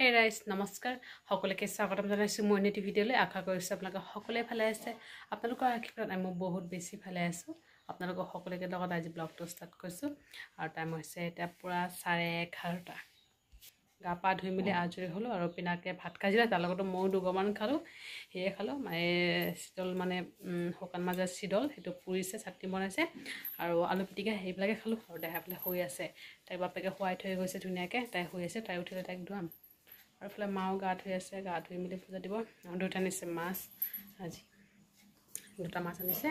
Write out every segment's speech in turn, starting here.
Hey guys, নমস্কাৰ সকলোকে স্বাগতম জনাইছো মই নেটি ভিডিঅ'লৈ আশা কৰিছো আপোনালোকে সকলোৱে ভালে আছে আপোনালোকৰ আশীৰ্বাদত মই বহুত বেছি ভালে আছো আপোনালোকৰ সকলোকে লগত আজি ব্লগটো ষ্টাৰ্ট কৰিছো আৰু টাইম হৈছে এটা পুৰা 11:30 গা পা ধুই মিলি আজৰি হলো আৰু পিনাকে ভাত খাইছিলে তাৰ লগতে মই দুগমান খালো হেয়ে খালো মায়ে চিডল মানে হকান মাজা চিডল হেতু পুৰিছে চাটনি বনাইছে আৰু আলু পিটিকা হেইবিলাকে খালো আৰু দেহাপলে হৈ আছে তাই বাপেকে খুৱাই থৈ গৈছে ধুনিয়াকে তাই হৈ আছে তাই উঠিলে তাইক ধুৱাম আৰু ফলে মাও গা ধুই আছে গা ধুই মিলি পূজা দিব আৰু দুটা নিছে মাছ আজি দুটা মাছ আনিছে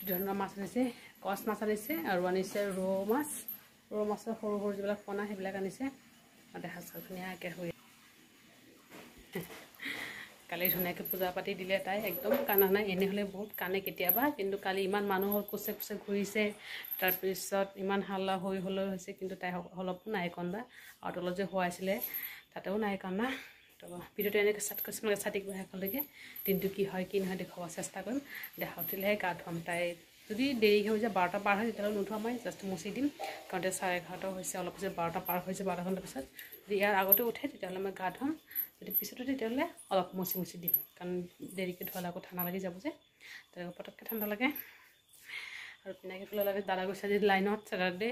দুটা মাছ আনিছে কচ মাছ আনিছে আৰু আনিছে ৰৌ মাছৰ সৰু সৰু যিবিলাক কণা সেইবিলাক আনিছে আৰু দেখা ধুনীয়াকৈ হৈ কালি ধুনীয়াকৈ পূজা পাতি দিলে তাই একদম কান্দা নাই এনে হ'লে বহুত কান্দে কেতিয়াবা কিন্তু কালি ইমান মানুহৰ কোচে কোচে ঘূৰিছে তাৰপিছত ইমান হাল্লা হৈ হৈছে কিন্তু তাই অলপো নাই কান্দা আৰু তলত যে হোৱাইছিলে তাতেও নাই কান্দা তো ভিডিঅ'টো এনেকৈ ষ্টাৰ্ট কৰিছোঁ মানে চাটিক বহালৈকে দিনটো কি হয় কি নহয় দেখুৱাব চেষ্টা কৰিম দেখা উঠিলেহে গা ধুৱাম তাই যদি দেৰি হৈ যায় 12টা পাৰ হয় তেতিয়াহ'লে নুধুৱাম মই জাষ্ট মুচি দিম কাৰণ 11:30 হৈছে অলপ পিছত 12টা পাৰ হৈছে 12 ঘণ্টাৰ পিছত যদি ইয়াৰ আগতে উঠে তেতিয়াহ'লে মই গা ধুৱাম যদি পিছত উঠে তেতিয়াহ'লে অলপ মুচি দিম কাৰণ দেৰিকৈ ধোৱালে আকৌ ঠাণ্ডা লাগি যাব যে তেনেকৈ পটককৈ ঠাণ্ডা লাগে আৰু পিনাকি ফুলৰ লাগে দাদা গৈছে আজি লাইনত ছেটাৰডে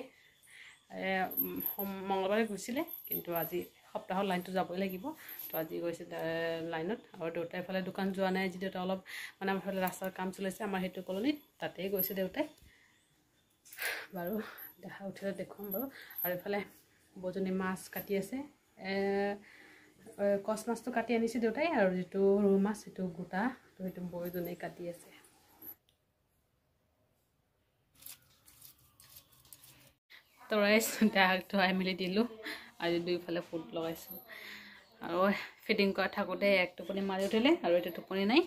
মঙ্গলবাৰে গৈছিলে কিন্তু আজি সপ্তাহৰ লাইনটো যাবই লাগিব তো আজি গৈছে লাইনত আৰু দেউতাই ফালে দোকান যোৱা নাই যি দেউতা অলপ মানে আমাৰ ফালে ৰাস্তাৰ কাম চলিছে আমাৰ হেতু কলনীত তাতেই গৈছে দেউতাই বাৰু দেখা উঠিলে দেখুৱাম বাৰু আৰু এফালে বজনী মাছ কাটি আছে কচ মাছটো কাটি আনিছে দেউতাই আৰু যেটো ৰৌ মাছ সেইটো গোটা তো সেইটো বজনী কাটি আছে তো ৰাইজ ডাকটো আই মিলি দিলোঁ আজি দুইফালে ফুট লগাইছোঁ আৰু ফিটিং কৰা থাকোঁতে এক টোপনি মাৰি উঠিলে আৰু এইটো টোপনি নাই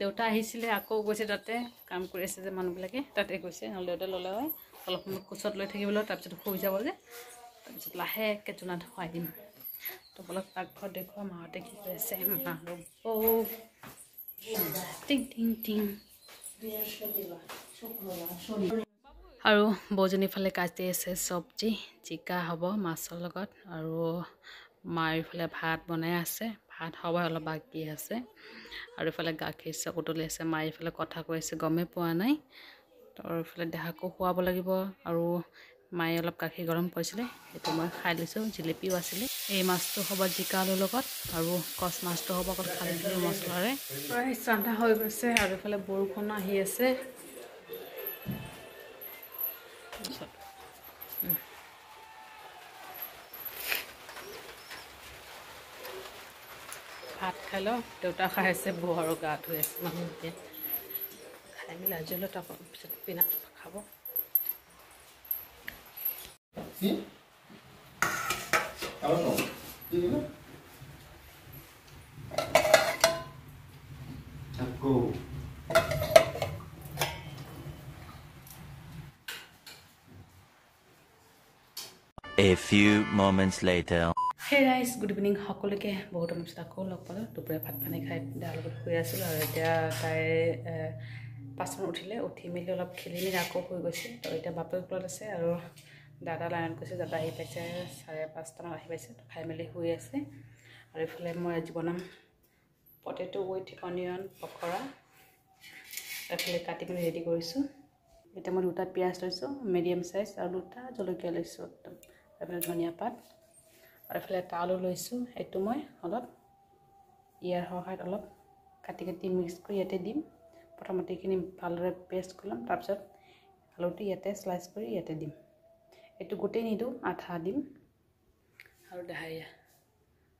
দেউতা আহিছিলে আকৌ গৈছে তাতে কাম কৰি আছে যে মানুহবিলাকে তাতে গৈছে নহ'লে দেউতা ল'লে হয় অলপ সময় কোচত লৈ থাকিবলৈ তাৰপিছত শুই যাব যে তাৰপিছত লাহেকৈ জোনাত শুৱাই দিম তো বলক পাকঘৰত দেখুৱা মাহঁতে কি কৰি আছে মা টিং টিং টিং আৰু বৌজনী ফালে কাটি আছে চব্জি জিকা হ'ব মাছৰ লগত আৰু মাৰ ইফালে ভাত বনাই আছে ভাত হ'ব অলপ বাকী আছে আৰু ইফালে গাখীৰ চাহ উতলি আছে মাৰ ইফালে কথা কৈ আছে গমে পোৱা নাই তাৰ ইফালে দেহাকো খুৱাব লাগিব আৰু মায়ে অলপ গাখীৰ গৰম কৰিছিলে সেইটো মই খাই লৈছোঁ জিলেপিও আছিলে এই মাছটো হ'ব জিকা আলুৰ লগত আৰু কচ মাছটো হ'ব অকল খালি দিলোঁ মছলাৰে প্ৰায় চান্ধা হৈ গৈছে আৰু ইফালে বৰষুণ আহি আছে ভাত খাই লওঁ দেউতা খাই আছে বৌ আৰু গা ধুই আছে মানুহকে খাই মেলি আজি লৈ তাৰ পিছত পিনা খাব A few moments later. Hey guys, good evening. সকলোকে বহুত মস্ত আকৌ লগ পালোঁ দুপৰীয়া ভাত পানী খাই দাৰ লগত শুই আছিলোঁ আৰু এতিয়া তাই পাঁচমান উঠিলে উঠি মেলি অলপ খেলি মেলি আকৌ শুই গৈছে তো এতিয়া বাপেক ঘৰত আছে আৰু দাদা লাইনত গৈছে দাদা আহি পাইছে 5:30মান আহি পাইছে তো খাই মেলি শুই আছে আৰু এইফালে মই আজি বনাম পটেটো উইথ অনিয়ন পকৰা এইফালে কাটি মেলি ৰেডি কৰিছোঁ এতিয়া মই দুটা পিঁয়াজ লৈছোঁ মিডিয়াম চাইজ আৰু দুটা জলকীয়া লৈছোঁ একদম এইফালে ধনিয়া পাত আৰু এইফালে এটা আলু লৈছোঁ এইটো মই অলপ ইয়াৰ সহায়ত অলপ কাটি মিক্স কৰি ইয়াতে দিম প্ৰথমতে এইখিনি ভালদৰে পেষ্ট কৰি ল'ম তাৰপিছত আলুটো ইয়াতে স্লাইচ কৰি ইয়াতে দিম এইটো গোটেই নিদিওঁ আধা দিম আৰু দেহাৰীয়া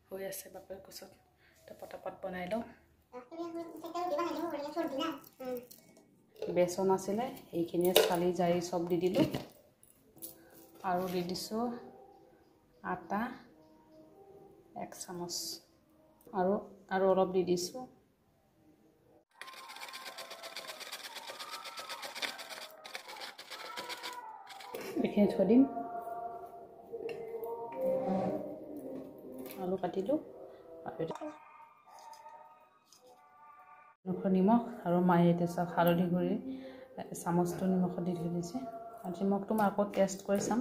হৈ আছে বাপেৰ কোচত তো পটাপট বনাই লওঁ বেচন আছিলে এইখিনিয়ে চালি জাৰি চব দি দিলোঁ আৰু দি দিছোঁ আটা 1 চামুচ আৰু অলপ দি দিছোঁ এইখিনি থৈ দিম আলু কাটিলোঁ আৰু নিমখ আৰু মায়ে এতিয়া চাওক হালধি গুড়ি চামুচটো নিমখত দি থৈ দিছে আৰু নিমখটো মই আকৌ টেষ্ট কৰি চাম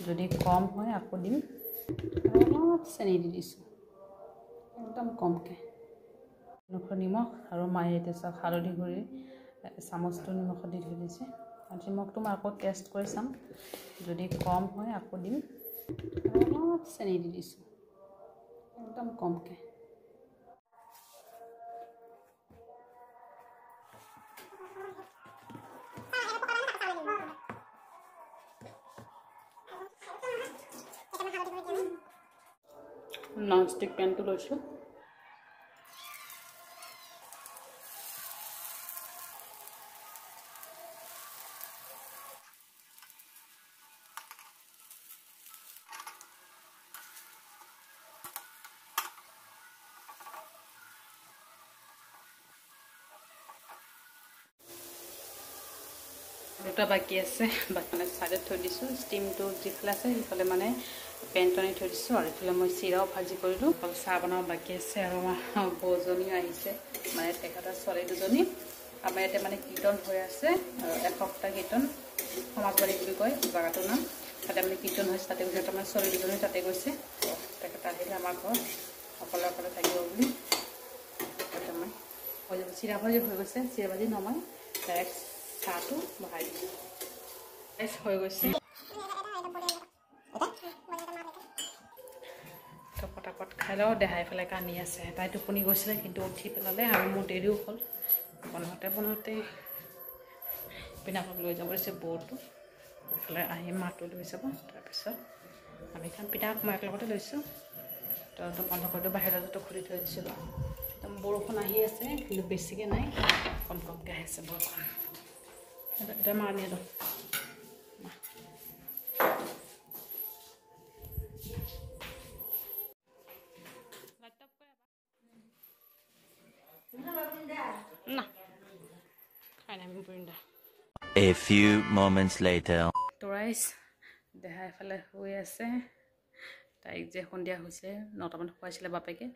যদি কম হয় আকৌ দিম অলপ চেনি দি দিছোঁ, একদম কমকৈ। নিমখ আৰু মায়ে এতিয়া চাওক হালধি গুড়ি চামুচটো নিমখত দি থৈ দিছে। আৰু নিমখটো মই আকৌ টেষ্ট কৰি চাম, যদি কম হয় আকৌ দিম। অলপ চেনি দি দিছোঁ, একদম কমকৈ। নন ষ্টিক পেনটো লৈছোঁ। দুটা বাকী আছে, মানে চাইডত থৈ দিছোঁ। ষ্টিমটো যিফালে আছে সেইফালে মানে পেনটো আনি থৈ দিছোঁ, আৰু এইফালে মই চিৰাও ভাজি কৰিলোঁ। অকল চাহ বনাব বাকী আছে। আৰু আমাৰ বৌজনীও আহিছে, মানে তেখেতৰ ছোৱালী দুজনী। আমাৰ ইয়াতে মানে কীৰ্তন হৈ আছে, এসপ্তাহ কীৰ্তন, সমাজবাদী বুলি কয় জেগাটোৰ নাম। তাতে মানে কীৰ্তন হৈছে, তাতে সিহঁতৰ মানে ছোৱালী দুজনী তাতে গৈছে। তেখেত আহিলে আমাৰ ঘৰত অকলে অকলে থাকিব বুলি। মই হৈ যাব, চিৰা ভাজি হৈ গৈছে। চিৰা ভাজি নমাই ডাইৰেক্ট চাহটো বহাই দিছোঁ। হৈ গৈছে তো পটাপট খাই লওঁ। দেহাই পেলাই কান্দি আছে, তাই টোপনি গৈছিলে কিন্তু উঠি পেলালে, আৰু মোৰ দেৰিও হ'ল। বনাওঁতে পিনাকক লৈ যাব দিছে বৌটো। এইফালে আহি মাটো লৈ যাব, তাৰপিছত আমি খাম। পিনাক মই একেলগতে লৈছোঁ। তো বন্ধ কৰিটো বাহিৰতো খুলি থৈ দিছিলোঁ। একদম বৰষুণ আহি আছে, কিন্তু বেছিকৈ নাই, কম কমকৈ আহি আছে বৰষুণ। এটা মাৰ নিয়ে দিওঁ। A few moments later. তৰাইছ দেহা এফালে শুই আছে। তাইক যে সন্ধিয়া হৈছে 9টামান শুৱাইছিলে বাপেকে,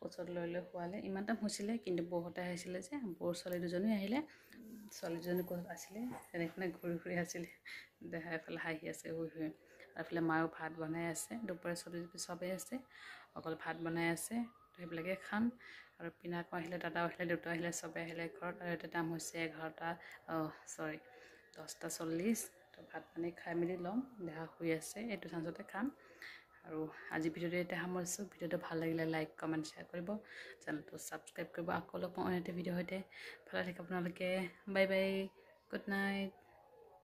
কোচত লৈ লৈ শুৱালে। ইমান টাইম হৈছিলে, কিন্তু বৌহঁতে আহিছিলে যে, বৌৰ ছোৱালী দুজনী আহিলে। ছোৱালী দুজনী কোচত আছিলে, তেনেকৈ ঘূৰি ঘূৰি আছিলে। দেহা এফালে হাঁহি আছে শুই শুই। আৰু এইফালে মায়েও ভাত বনাই আছে। দুপৰীয়া ছোৱালী চবেই আছে, অকল ভাত বনাই আছে। তো সেইবিলাকে খাম। আৰু পিনাকো আহিলে, দাদাও আহিলে, দেউতা আহিলে, চবেই আহিলে ঘৰত। আৰু এতিয়া টাইম হৈছে 10:40। তো ভাত পানী খাই মেলি ল'ম। দেহা শুই আছে, এইটো চাঞ্চতে খাম। আৰু আজি ভিডিঅ'টো এতিয়া সামৰিছোঁ। ভিডিঅ'টো ভাল লাগিলে লাইক কমেণ্ট শ্বেয়াৰ কৰিব, চেনেলটো ছাবস্ক্ৰাইব কৰিব। আকৌ লগ পাওঁ অন্য এটা ভিডিঅ'ৰ সৈতে। ভালে থাকে আপোনালোকে। Bye bye, good night.